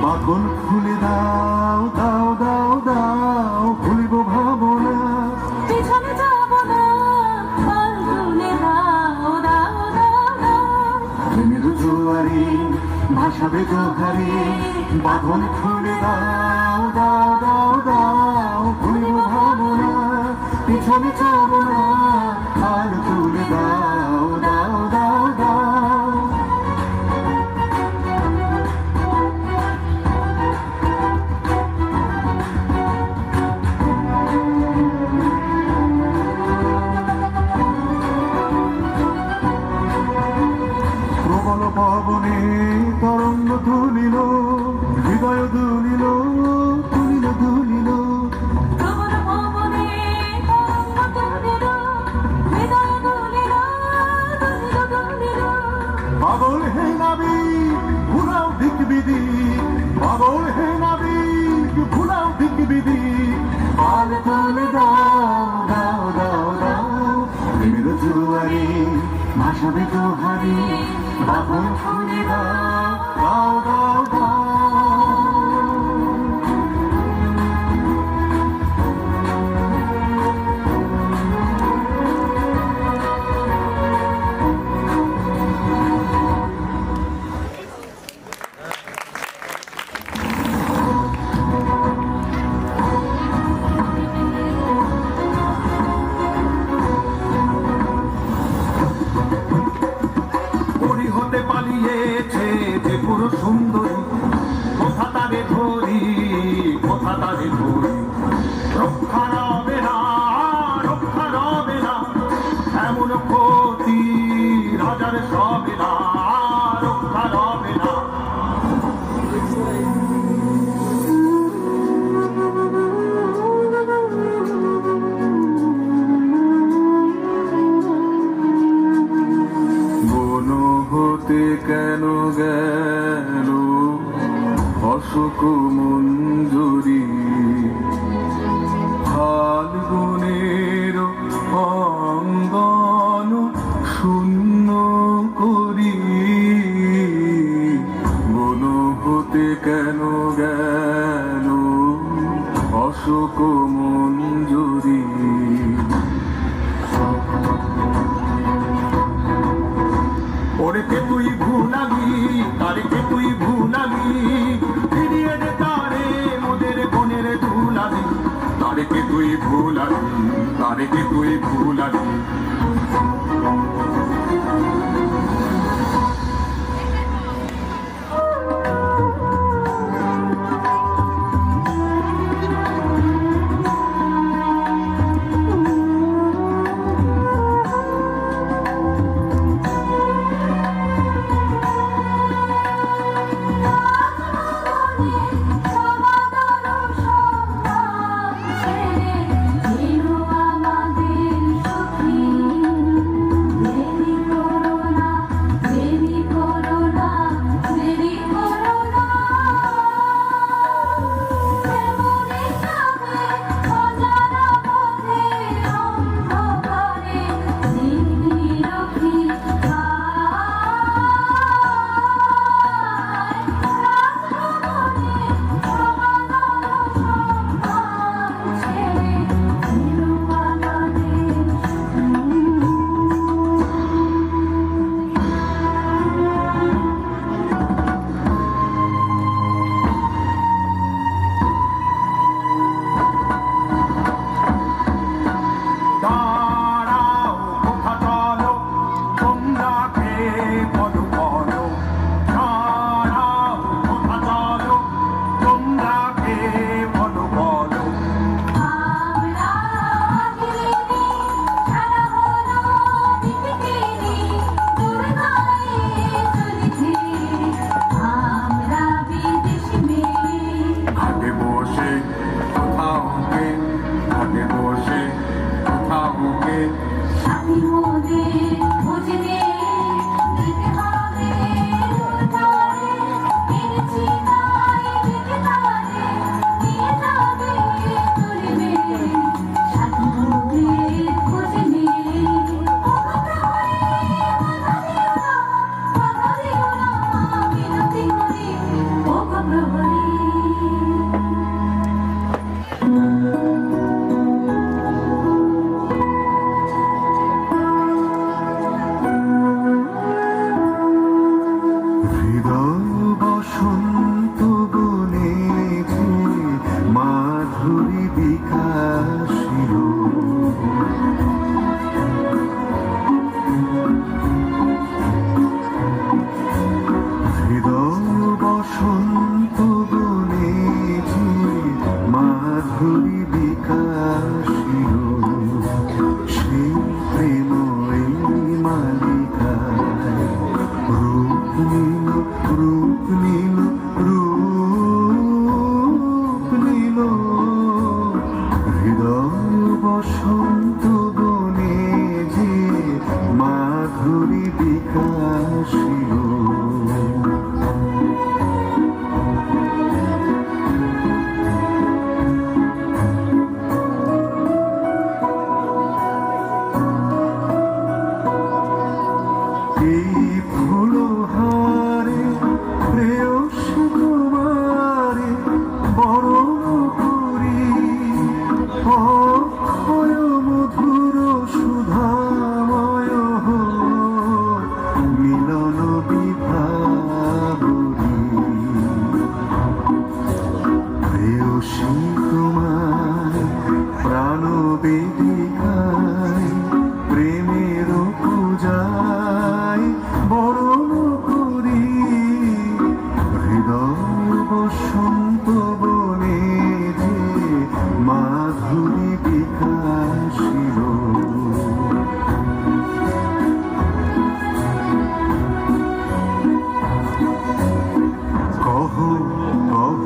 বাঁধন খুলে দাও দাও দাও দাও, ভুলিব ভাবনা পিছনে যাব না, পাল তুলে দাও দাও দাও দাও। প্রেমের জোয়ারে ভাসাবে দোহারে, বাঁধন খুলে দাও দাও দাও দাও, ভুলিব ভাবনা পিছনে যাব না, পাল তুলে দাও দাও দাও দাও। প্রবল পবনে তরঙ্গ তুলিল, হৃদয় দুলিল তুলিল দুলিল। প্রবল পবনে তরঙ্গ তুলে দাও দাও দাও দাও প্রেমের জুয়ারে ভাসাবে দোহারে বাহন খুলে দাও দাও দাও দাও হতে পালিয়েছে যে পুরো সুন্দরী কোথা তারে ধরি কোথা তারে ধরি রক্ষা রবে না রক্ষা রবে না এমন ক্ষতি রাজার সবে না রক্ষা রবে না হতে কেন গেল অশোক মঞ্জুরি ফাল্গুনের অঙ্গন শূন্য করি বন হতে কেন গেল অশোক মঞ্জুরি ওরে কে তুই ভুলালি তারে কে তুই ভুলালি ফিরিয়ে দে তারে মোদের বনের ধুলালি তারে কে তুই ভুলালি তারে কে তুই ভুলালি হয় মধুর সুধাময় মিলন বিভাবরী প্রেয়সী তোমায় প্রাণ বেদিকায় প্রেমের পূজায় বরণ করি হৃদয় বসন্ত বনে যে মাধুরী বিকাশিল কহ কহ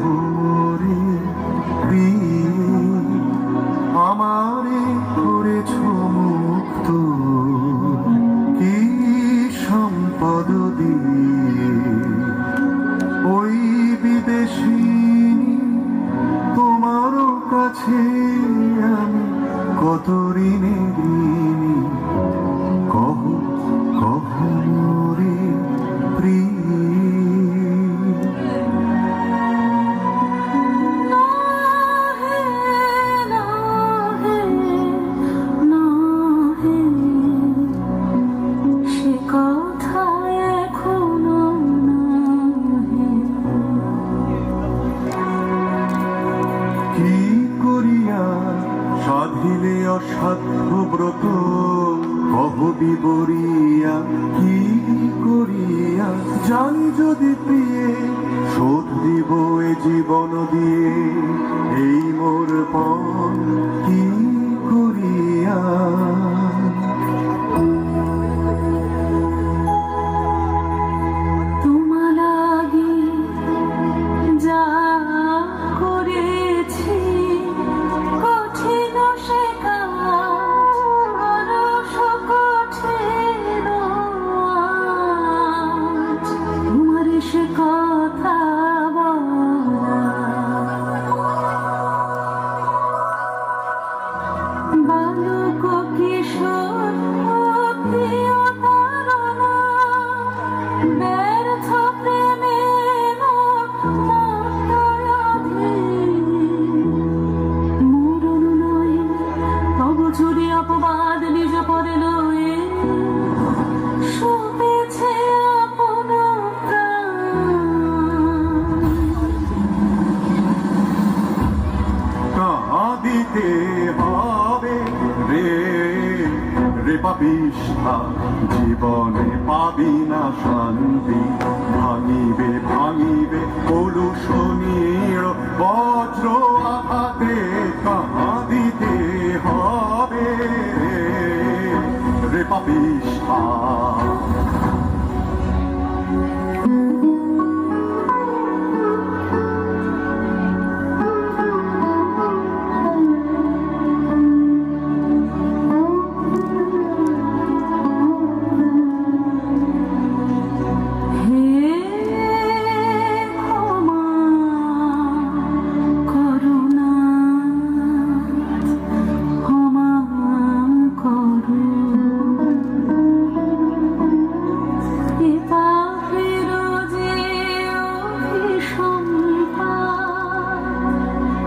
রে প্রিয়ে আমারে করেছ মুক্ত কি সম্পদ দিয়ে ওই বিদেশিনী তোমার কাছে আমি কত ঋণে ঋণী কহ কহ রে প্রিয়ে সে কথা এখনো কি করিয়া সাধিলে অসাধ্য ব্রত কহ বিবরিয়া কি করিয়া জানি যদি প্রিয়ে শোধ দিব এ জীবন দিয়ে এই মোর পণ কি করিয়া তোমার লাগি যা করেছি কঠিন সে কাজ কঠিন আজ তোমার সে কথা বলা বালক কিশোর প্রিয় তারণা ব্যর্থ প্রেমে মরণ নয় তব ছুরি অপবাদ নিজ পদে লয়ে শুতেছে আপন কাঁদিতে হবে রে রে পাপিষ্ঠা জীবনে পাবি না শান্তি ভাঙিবে ভাঙিবে কলুষণীর বজ্র আঘাতে কাঁদিতে হবে রে পাপিষ্ঠা হে ক্ষমা করুণা ক্ষমা করু এ পাপের যে অভিসম্পাত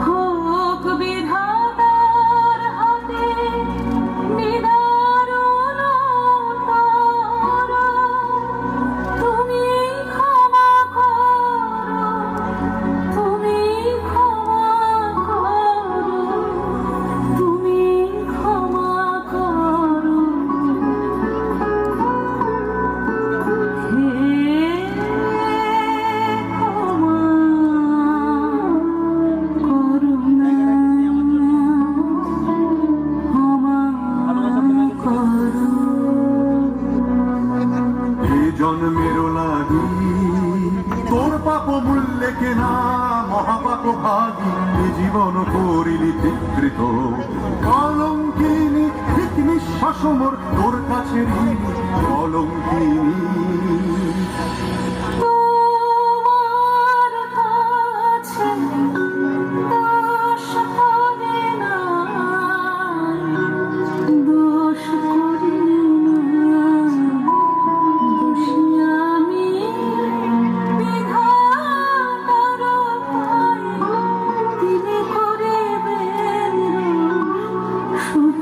হোক বিধাতার হাতে নিদারুণ তার তুমি ক্ষমা করো তুমি ক্ষমা করো তুমি ক্ষমা করো হে ক্ষমা করুণা ক্ষমা করো এ জন্মের লাগি তোর পাপ মূল্যে কেনা মহাপাপ ভাগী এ জীবন করিলি বিকৃত কলঙ্কিনী ঠিক নিঃশ্বাস মোর তোর কাছে ঋণী কলঙ্কিনী তোমার কাছে দোষ করি না দোষ করি না দোষী আমি বিধাতার পায়ে তিনি করিবেন শুধু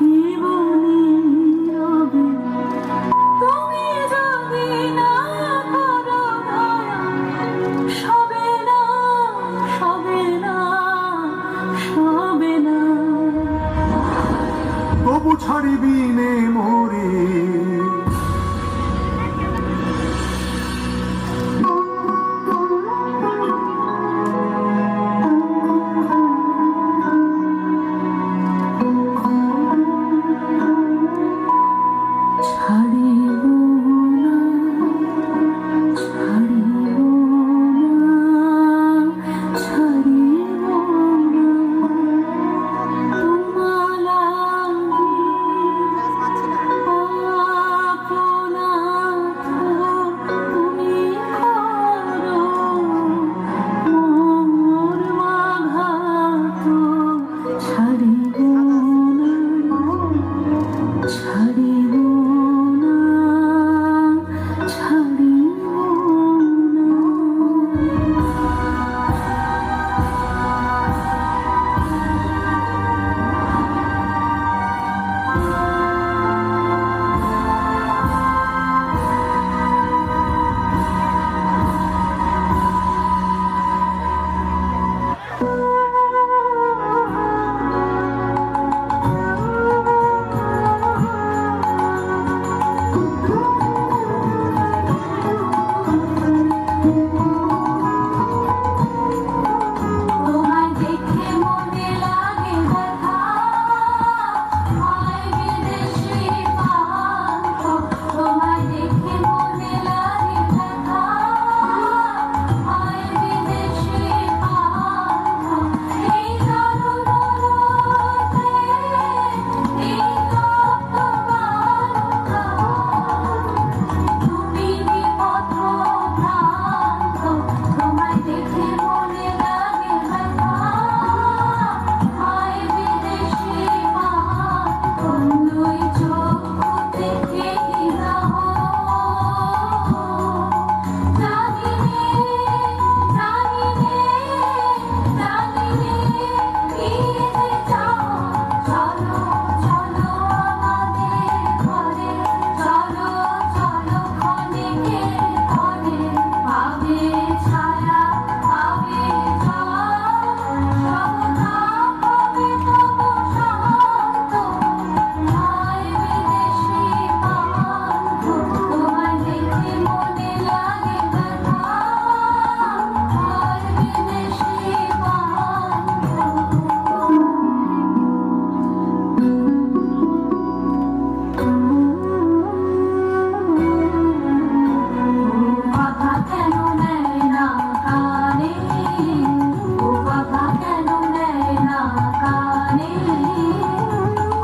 ছাড়িবি নে মোরে ছাড়িব না, ছাড়িব না, ছাড়িব না, তোমার লাগি আপনাথ তুমি করো, মোর মাঘাত ছাড়িব না, ছাড়িব না, ছাড়িব না। তোমায় দেখে মনে লাগে ব্যথা, হয় বিদেশি পান্থ। তোমায় দেখে মনে লাগে ব্যথা, হয় বিদেশি পান্থ। এই তরুণতে, এই তপ্ত বালকা, তুমি বিপথ ভ্রান্ত। তোমায় দেখে মনে লাগে ব্যথা, হয় বিদেশি পান্থ। দুই চক্ষুতে কি দাহ, জানি নে, জানি নে, জানি নে, কি যে চাও। চলো চলো আমাদের ঘরে, চলো চলো ক্ষণিকের তরে, পাবে ছায়া, পাবে জল, সবটা হবে তবু শান্ত। হয় বিদেশি পান্থ, তোমায় দেখে মনে লাগে ব্যথা, হয় বিদেশি কথা কেন নেয় না কানে, ও কথা কেন নেয় না কানে,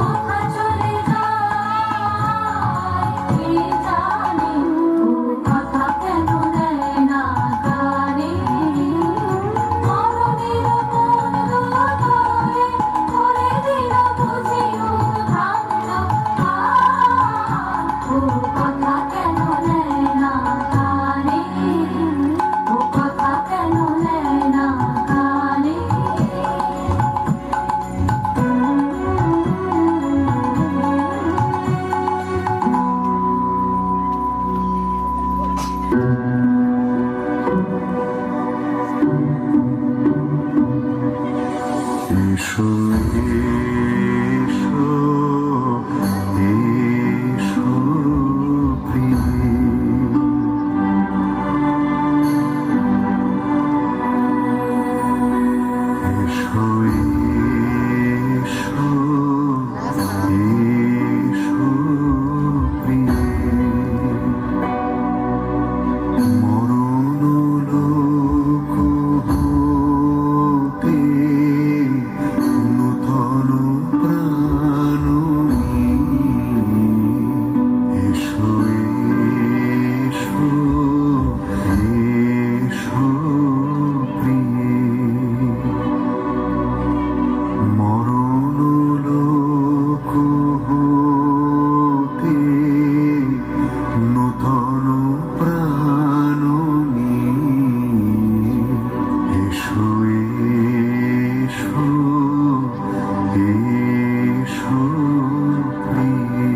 কথা চলে যায় কে জানে, ও কথা কেন নেয় না কানে, মরণের কোন দুয়ারে করে দিল বুঝি উদ্ভ্রান্ত। ও কথা কেন নেয় না কানে, ও কথা কেন নেয় না কানে। এসো এসো এসো প্রিয়ে এসো এসো এসো প্রিয়ে মরণ লোক হতে নূতন প্রাণ নিয়ে এসো এসো এসো প্রিয়ে মরণ লোক হতে নূতন প্রাণ নিয়ে এসো এসো এসো প্রিয়ে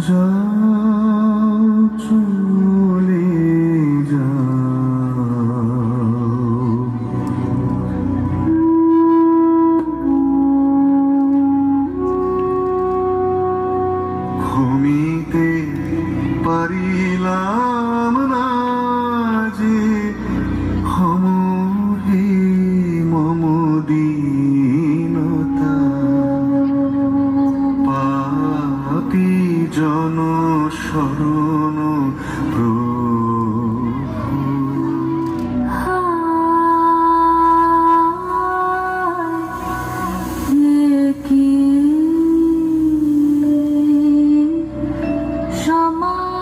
যাও চলে যাও, ঘুমিতে পারিলাম না যে হমহি মম দীনতা, পাপী জন শরণ প্রভু। FM mode.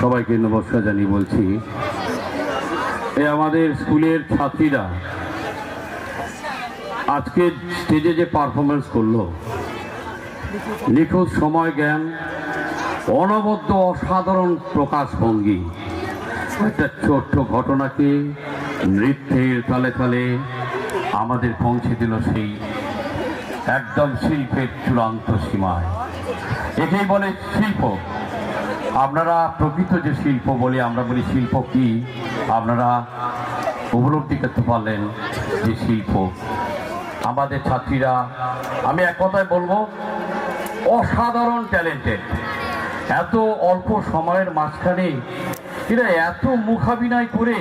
সবাইকে নমস্কার জানিয়ে বলছি, এই আমাদের স্কুলের ছাত্রীরা আজকে স্টেজে যে পারফরমেন্স করলো, নিখুঁত সময় জ্ঞান, অনবদ্য অসাধারণ প্রকাশভঙ্গি, একটা ছোট্ট ঘটনাকে নৃত্যের তালে তালে আমাদের পৌঁছে দিল সেই একদম শিল্পের চূড়ান্ত সীমায়। একেই বলে শিল্প। আপনারা প্রকৃত যে শিল্প বলে আমরা বলি শিল্প কি, আপনারা উপলব্ধি করতে পারলেন যে শিল্প আমাদের ছাত্রীরা, আমি এক কথায় বলবো অসাধারণ ট্যালেন্টেড। এত অল্প সময়ের মাঝখানে এরা এত মুখাভিনয় করে,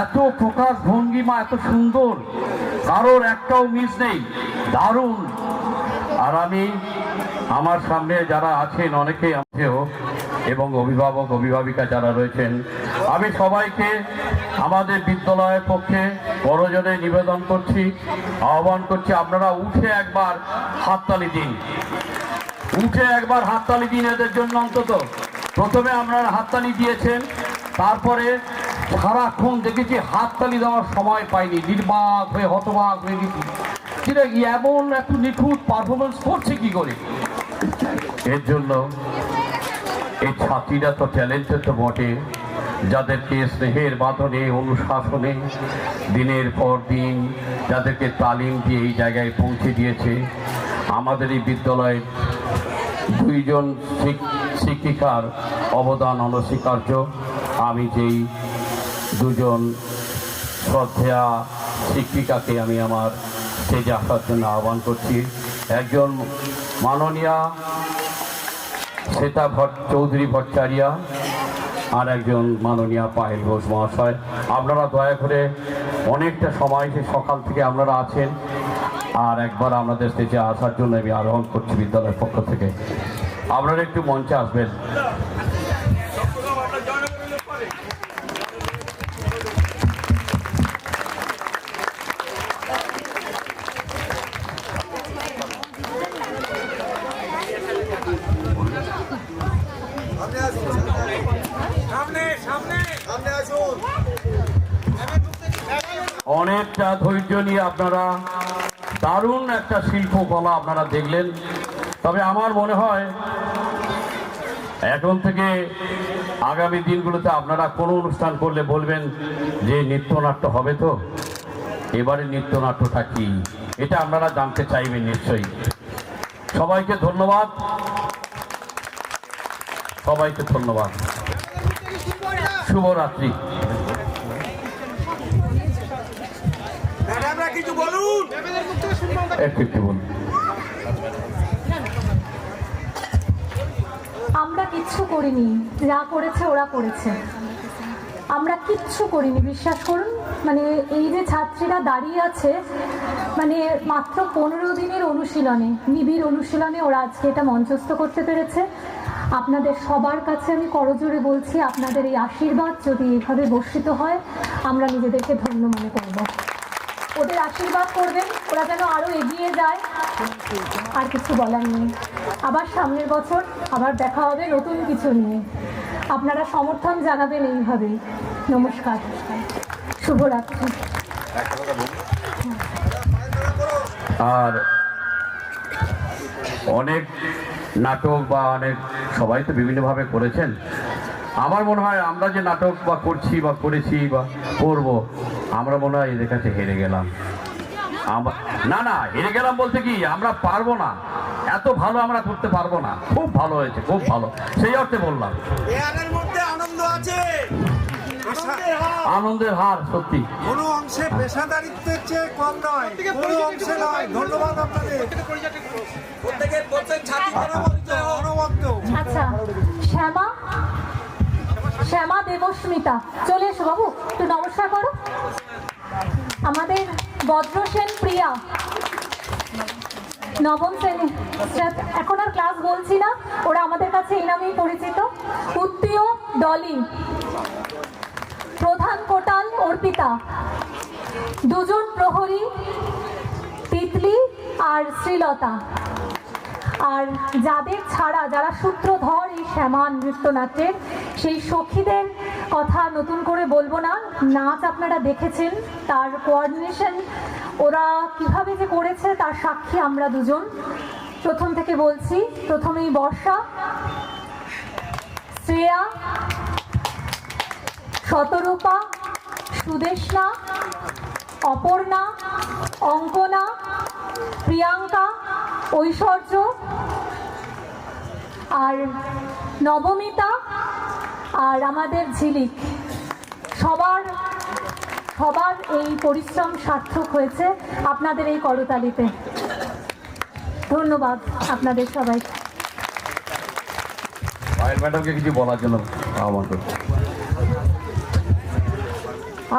এত প্রকাশ ভঙ্গিমা এত সুন্দর, কারোর একটাও মিস নেই, দারুণ। আর আমি আমার সামনে যারা আছেন অনেকেই আছেও, এবং অভিভাবক অভিভাবিকা যারা রয়েছেন, আমি সবাইকে আমাদের বিদ্যালয়ের পক্ষে বড়জনে নিবেদন করছি, আহ্বান করছি, আপনারা উঠে একবার হাততালি দিন, উঠে একবার হাততালি দিন এদের জন্য। অন্তত প্রথমে আপনারা হাততালি দিয়েছেন, তারপরে সারাক্ষণ দেখেছি হাততালি দেওয়ার সময় পাইনি, নির্বাক হয়ে হতবাক হয়ে গেছি, সেটা এমন এত নিখুঁত পারফরমেন্স করছে কি করে। এর জন্য এই ছাত্রীরা তো ট্যালেন্টেড তো বটে, যাদেরকে স্নেহের বাঁধনে অনুশাসনে দিনের পর দিন যাদেরকে তালিম দিয়ে এই জায়গায় পৌঁছে দিয়েছে। আমাদের এই বিদ্যালয়ের দুইজন শিক্ষিকার অবদান অনস্বীকার্য। আমি যেই দুজন শ্রদ্ধেয়া শিক্ষিকাকে আমি আমার স্টেজে আসার জন্য আহ্বান করছি। একজন মাননীয়া শ্বেতা চৌধুরী ভট্টাচার্য, আর একজন মাননীয়া পায়েল ঘোষ মহাশয়। আপনারা দয়া করে অনেকটা সময় সকাল থেকে আপনারা আছেন, আর একবার আপনাদের স্টেজে আসার জন্য আমি আহ্বান করছি বিদ্যালয়ের পক্ষ থেকে। আপনারা একটু মঞ্চে আসবেন। অনেকটা ধৈর্য নিয়ে আপনারা দারুণ একটা শিল্পকলা আপনারা দেখলেন। তবে আমার মনে হয় এখন থেকে আগামী দিনগুলোতে আপনারা কোনো অনুষ্ঠান করলে বলবেন যে নৃত্যনাট্য হবে, তো এবারে নৃত্যনাট্যটা কি এটা আপনারা জানতে চাইবেন নিশ্চয়ই। সবাইকে ধন্যবাদ। সবাইকে ধন্যবাদ। শুভরাত্রি। কিছু বলুন। একটু বলুন। আমরা কিচ্ছু করিনি, যা করেছে ওরা করেছে। আমরা কিচ্ছু করিনি, বিশ্বাস করুন। মানে এই যে ছাত্রীরা দাঁড়িয়ে আছে, মানে মাত্র 15 দিনের অনুশীলনে, নিবিড় অনুশীলনে ওরা আজকে এটা মঞ্চস্থ করতে পেরেছে। আপনাদের সবার কাছে আমি করজোড়ে বলছি, আপনাদের এই আশীর্বাদ যদি এভাবে বর্ষিত হয়, আমরা নিজেদেরকে ধন্য মনে করব। ওদের আশীর্বাদ করবেন, ওরা যেন আরও এগিয়ে যায়। আর কিছু বলার নেই। আবার সামনের বছর আবার দেখা হবে নতুন কিছু নিয়ে। আপনারা সমর্থন জানাবেন এইভাবেই। নমস্কার, শুভরাত্রি। আর অনেক নাটক বা অনেক সবাই তো বিভিন্নভাবে করেছেন। আমার মনে হয় আমরা যে নাটক বা করছি বা করেছি বা করব, আমরা মনে হয় এদের কাছে হেরে গেলাম। না হেরে গেলাম বলতে কি, আমরা পারবো না, এত ভালো আমরা করতে পারবো না। খুব ভালো হয়েছে, খুব ভালো, সেই অর্থে বললাম। এর মধ্যে আনন্দ আছে, আনন্দের হার সত্যি কোনো অংশে পেশাদারিত্বের চেয়ে কম নয়, কোনো অংশে নয়। ধন্যবাদ আপনাদের প্রত্যেকের বলছেন ছাত্রী অনবদ্য। আচ্ছা, শ্যামা দেবস্মিতা চলে এসো বাবু, একটু নমস্কার করো। আমাদের বজ্রসেন প্রিয়া, নবম শ্রেণী, এখন আর ক্লাস বলছি না, ওরা আমাদের কাছে এই নামেই পরিচিত। উত্তীয় ডলি, প্রধান কোটাল অর্পিতা, দুজন প্রহরী তিতলি আর শ্রীলতা। আর যাদের ছাড়া, যারা সূত্রধর এই শ্যামা নৃত্যনাট্যের, সেই সখীদের কথা নতুন করে বলবো না। নাচ আপনারা দেখেছেন, তার কোঅর্ডিনেশন ওরা কিভাবে যে করেছে তার সাক্ষী আমরা দুজন। প্রথম থেকে বলছি, প্রথমেই বর্ষা, শ্রেয়া, শতরূপা, সুদেশনা, অপর্ণা, অঙ্কনা, প্রিয়াঙ্কা, ঐশ্বর্য আর নবমিতা আর আমাদের ঝিলিক। সবার এই পরিশ্রম সার্থক হয়েছে আপনাদের এই করতালিতে। ধন্যবাদ আপনাদের সবাই। ম্যাডামকে কিছু বলার জন্য আমাদের,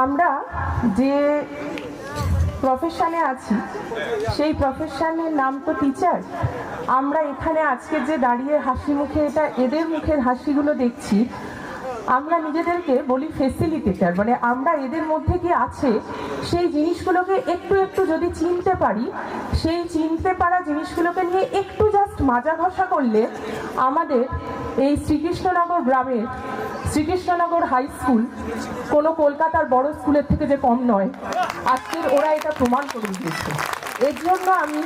আমরা যে প্রফেশনে আছি সেই প্রফেশনের নাম তো টিচার। আমরা এখানে আজকে যে দাঁড়িয়ে হাসি মুখে এটা এদের মুখের হাসিগুলো দেখছি, আমরা নিজেদেরকে বলি ফেসিলিটেটর। মানে আমরা এদের মধ্যে কি আছে সেই জিনিসগুলোকে একটু একটু যদি চিনতে পারি, সেই চিনতে পারা জিনিসগুলোকে নিয়ে একটু জাস্ট মাজা ঘষা করলে আমাদের এই শ্রীকৃষ্ণনগর গ্রামের শ্রীকৃষ্ণনগর হাই স্কুল কোনো কলকাতার বড় স্কুলের থেকে যে কম নয়, আজকের ওরা এটা প্রমাণ করে দিয়েছে। এর জন্য আমি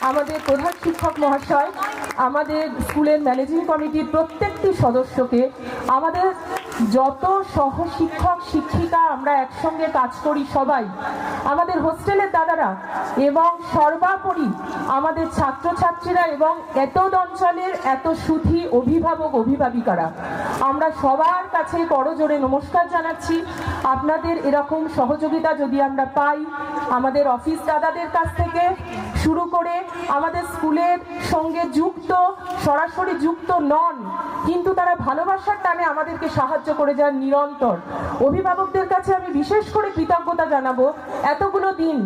আমাদের প্রধান শিক্ষক মহাশয়, আমাদের স্কুলের ম্যানেজিং কমিটির প্রত্যেকটি সদস্যকে, আমাদের যত সহশিক্ষক শিক্ষিকা আমরা একসঙ্গে কাজ করি সবাই, আমাদের হোস্টেলের দাদারা এবং সর্বোপরি আমাদের ছাত্রছাত্রীরা এবং এতদ অঞ্চলের এত সুধী অভিভাবক অভিভাবিকারা, আমরা সবার কাছে করজোড়ে নমস্কার জানাচ্ছি। আপনাদের এরকম সহযোগিতা যদি আমরা পাই, আমাদের অফিস দাদাদের কাছ থেকে শুরু করে আমাদের স্কুলের সঙ্গে যুক্ত, সরাসরি যুক্ত নন কিন্তু তারা ভালোবাসার টানে আমাদেরকে সাহায্য করে যান নিরন্তর, অভিভাবকদের কাছে আমি বিশেষ করে কৃতজ্ঞতা জানাবো। এতগুলো দিন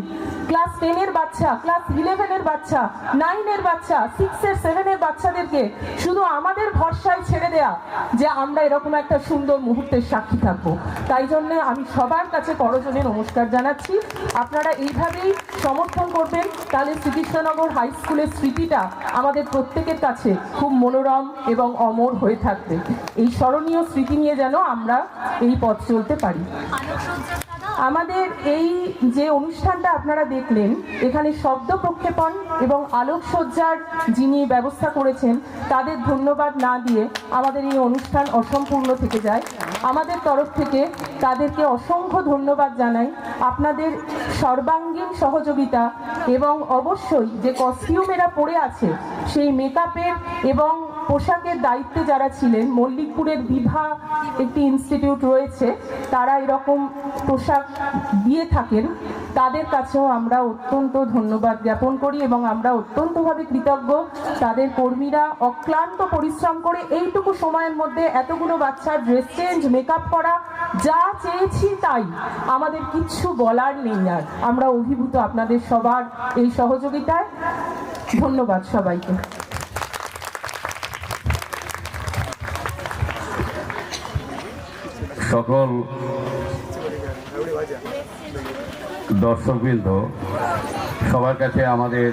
ক্লাস 10-এর বাচ্চা, ক্লাস 11-এর বাচ্চা, 9-এর বাচ্চা, 6-এর 7-এর বাচ্চাদেরকে শুধু আমাদের ভরসায় ছেড়ে দেয়া যে আমরা এরকম একটা সুন্দর মুহূর্তের সাক্ষী থাকবো। তাই জন্য আমি সবার কাছে করজোড়ে নমস্কার জানাচ্ছি। আপনারা এইভাবেই সমর্থন করবেন, তাহলে শ্রীকৃষ্ণনগর হাই স্কুলের স্মৃতিটা আমাদের প্রত্যেকের কাছে খুব মনোরম এবং অমর হয়ে থাকবে। এই স্মরণীয় স্মৃতি নিয়ে যেন আমরা এই পথ চলতে পারি। আমাদের এই যে অনুষ্ঠানটা আপনারা দেখলেন, এখানে শব্দ প্রক্ষেপণ এবং আলোকসজ্জার যিনি ব্যবস্থা করেছেন তাদের ধন্যবাদ না দিয়ে আমাদের এই অনুষ্ঠান অসম্পূর্ণ থেকে যায়। আমাদের তরফ থেকে তাদেরকে অসংখ্য ধন্যবাদ জানাই। আপনাদের সর্বাঙ্গীন সহযোগিতা এবং অবশ্যই যে কস্টিউম এরা পরে আছে সেই মেকআপের এবং পোশাকের দায়িত্বে যারা ছিলেন, মল্লিকপুরের বিভা একটি ইনস্টিটিউট রয়েছে, তারা এরকম পোশাক দিয়ে থাকেন, তাদের কাছেও আমরা অত্যন্ত ধন্যবাদ জ্ঞাপন করি এবং আমরা অত্যন্তভাবে কৃতজ্ঞ। তাদের কর্মীরা অক্লান্ত পরিশ্রম করে এইটুকু সময়ের মধ্যে এতগুলো বাচ্চার ড্রেস চেঞ্জ, মেকআপ করা, যা চেয়েছি তাই, আমাদের কিচ্ছু বলার নেই। আর আমরা অভিভূত আপনাদের সবার এই সহযোগিতায়। ধন্যবাদ সবাইকে। সকল দর্শকবৃন্দ, সবার কাছে আমাদের